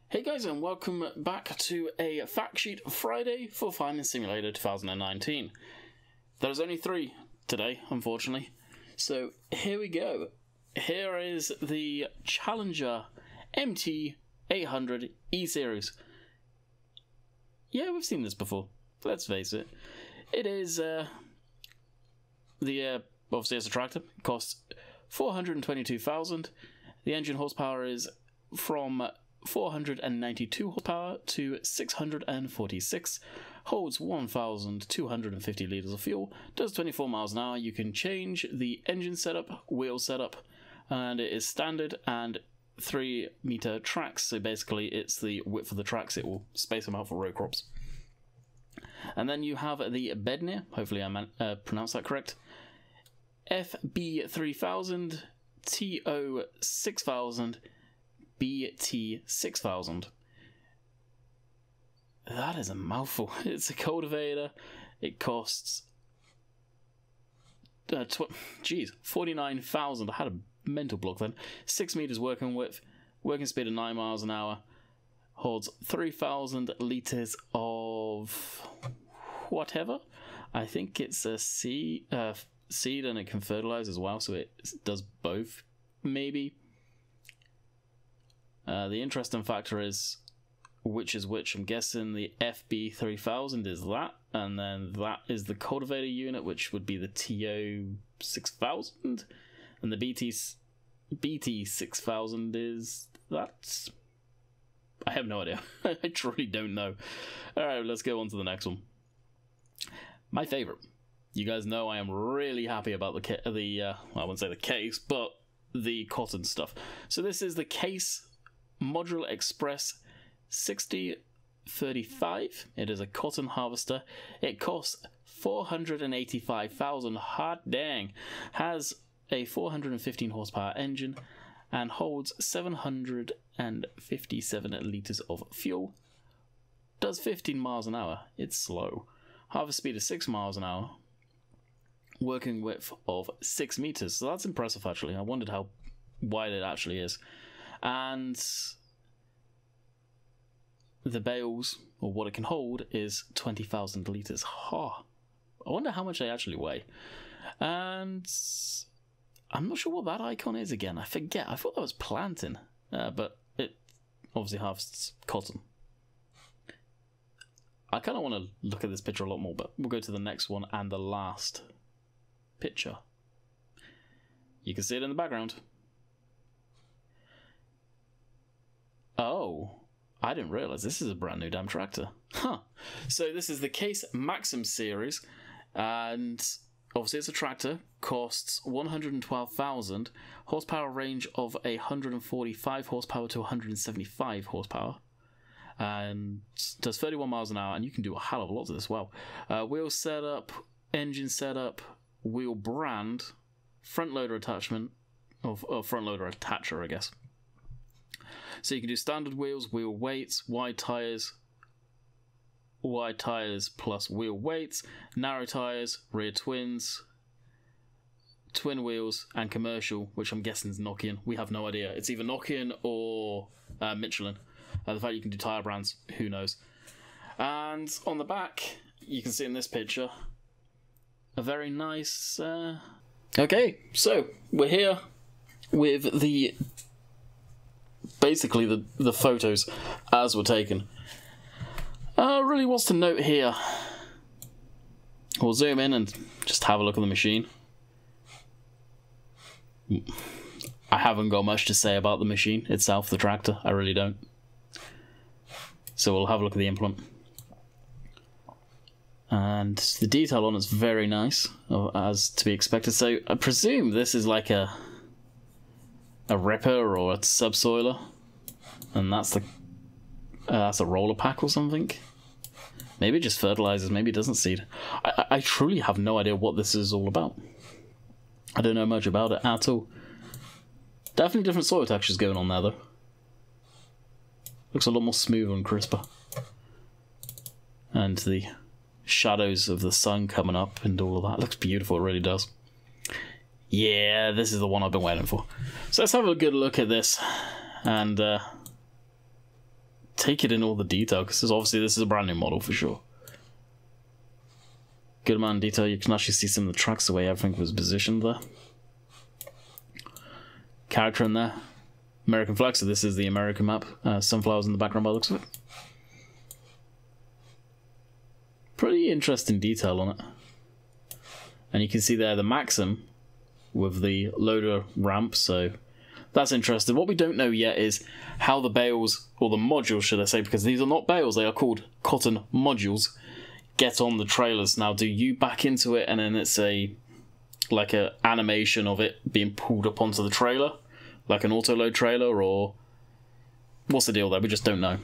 Hey guys, and welcome back to a Fact Sheet Friday for Farming Simulator 2019. There's only 3 today, unfortunately. So here we go. Here is the Challenger MT800 E-Series. Yeah, we've seen this before. Let's face it. It is, obviously it's a tractor. It costs $422,000. The engine horsepower is from 492 horsepower to 646, holds 1,250 litres of fuel, does 24 miles an hour. You can change the engine setup, wheel setup, and it is standard and 3-meter tracks, so basically it's the width of the tracks. It will space them out for row crops. And then you have the Bednir, hopefully I pronounced that correct, FB3000, TO6000, BT6000. That is a mouthful. It's a cultivator. It costs $49,000. I had a mental block then. 6 meters working width, working speed of 9 miles an hour, holds 3,000 liters of whatever. I think it's a seed and it can fertilize as well, so it does both, maybe. The interesting factor is which is which. I'm guessing the FB3000 is that, and then that is the cultivator unit, which would be the TO6000, and the BT6000 is that. I have no idea. I truly don't know. Alright, let's go on to the next one. My favorite. You guys know I am really happy about I wouldn't say the case, but the cotton stuff. So this is the Case Module Express 6035. It is a cotton harvester. It costs $485,000. Hot dang. Has a 415 horsepower engine and holds 757 liters of fuel. Does 15 miles an hour. It's slow. Harvest speed is 6 miles an hour. Working width of 6 meters. So that's impressive, actually. I wondered how wide it actually is. And the bales, or what it can hold, is 20,000 litres. I wonder how much they actually weigh. And I'm not sure what that icon is again. I forget. I thought that was planting. But it obviously harvests cotton. I kind of want to look at this picture a lot more, but we'll go to the next one and the last picture. You can see it in the background. Oh, I didn't realise this is a brand new damn tractor. Huh. So this is the Case Maxim series, and obviously it's a tractor, costs $112,000, horsepower range of 145 horsepower to 175 horsepower, and does 31 miles an hour, and you can do a hell of a lot of this as well. Wheel setup, engine setup, wheel brand, front loader attachment, or front loader attacher, I guess. So you can do standard wheels, wheel weights, wide tyres plus wheel weights, narrow tyres, rear twins, twin wheels, and commercial, which I'm guessing is Nokian. We have no idea. It's either Nokian or Michelin. The fact you can do tyre brands, who knows. And on the back, you can see in this picture, a very nice... Okay, so we're here with the... basically the photos as were taken. Really wants to note here. We'll zoom in and just have a look at the machine. I haven't got much to say about the machine itself, the tractor. I really don't. So we'll have a look at the implement. And the detail on it's very nice, as to be expected. So I presume this is like a ripper or a subsoiler, and that's a roller pack or something. Maybe it just fertilizes, maybe it doesn't seed. I truly have no idea what this is all about. I don't know much about it at all. Definitely different soil textures going on there though. Looks a lot more smoother and crisper. And the shadows of the sun coming up and all of that looks beautiful, it really does. Yeah, this is the one I've been waiting for. So let's have a good look at this and take it in all the detail, because obviously this is a brand new model for sure. Good amount of detail. You can actually see some of the tracks, the way everything was positioned there. Character in there. American flag, so this is the American map. Sunflowers in the background by the looks of it. Pretty interesting detail on it. And you can see there the Maxim with the loader ramp, so that's interesting. What we don't know yet is how the bales, or the modules should I say, because these are not bales, they are called cotton modules, get on the trailers. Now, do you back into it and then it's like a animation of it being pulled up onto the trailer, like an auto load trailer, or what's the deal there? We just don't know.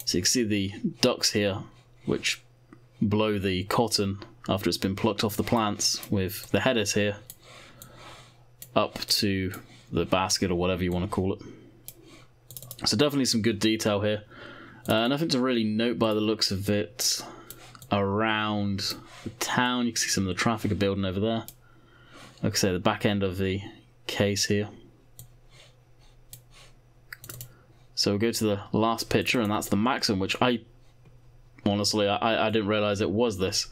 So you can see the ducts here, which blow the cotton after it's been plucked off the plants, with the headers here up to the basket or whatever you want to call it. So definitely some good detail here. Nothing to really note by the looks of it around the town. You can see some of the traffic building over there. Like I say, the back end of the case here. So we'll go to the last picture, and that's the Maxim, which I didn't realize it was this.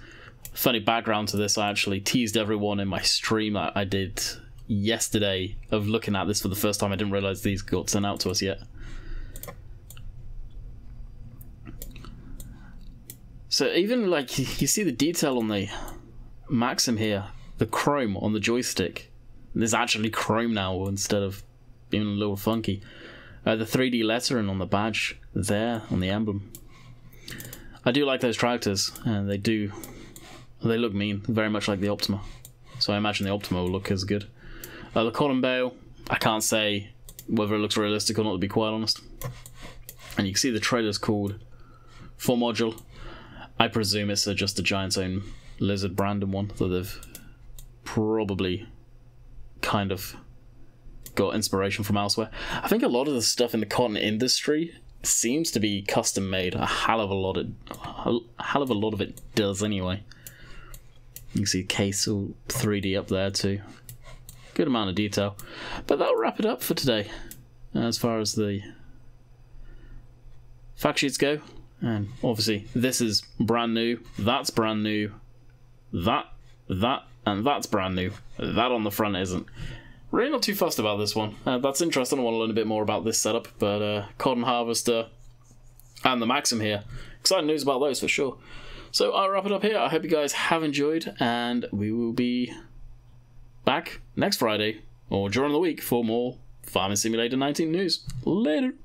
Funny background to this, I actually teased everyone in my stream that I did yesterday of looking at this for the first time. I didn't realize these got sent out to us yet. So even like you see the detail on the Maxim here, the chrome on the joystick. There's actually chrome now instead of being a little funky. The 3D lettering on the badge there, on the emblem. I do like those tractors, and they look mean, very much like the Optima. So I imagine the Optima will look as good. The cotton bale, I can't say whether it looks realistic or not, to be quite honest. And you can see the trailer's called 4Module. I presume it's just a Giant's own Lizard Brandon one that they've probably kind of got inspiration from elsewhere. I think a lot of the stuff in the cotton industry seems to be custom made. A hell of a lot of it does anyway. You can see case all 3D up there too. Good amount of detail. But that'll wrap it up for today as far as the fact sheets go. And obviously this is brand new, that's brand new, that, and that's brand new. That on the front isn't. Really not too fussed about this one. That's interesting. I want to learn a bit more about this setup, but Cotton Harvester and the Maxim here. Exciting news about those for sure. So I'll wrap it up here. I hope you guys have enjoyed, and we will be back next Friday or during the week for more Farming Simulator 19 news. Later.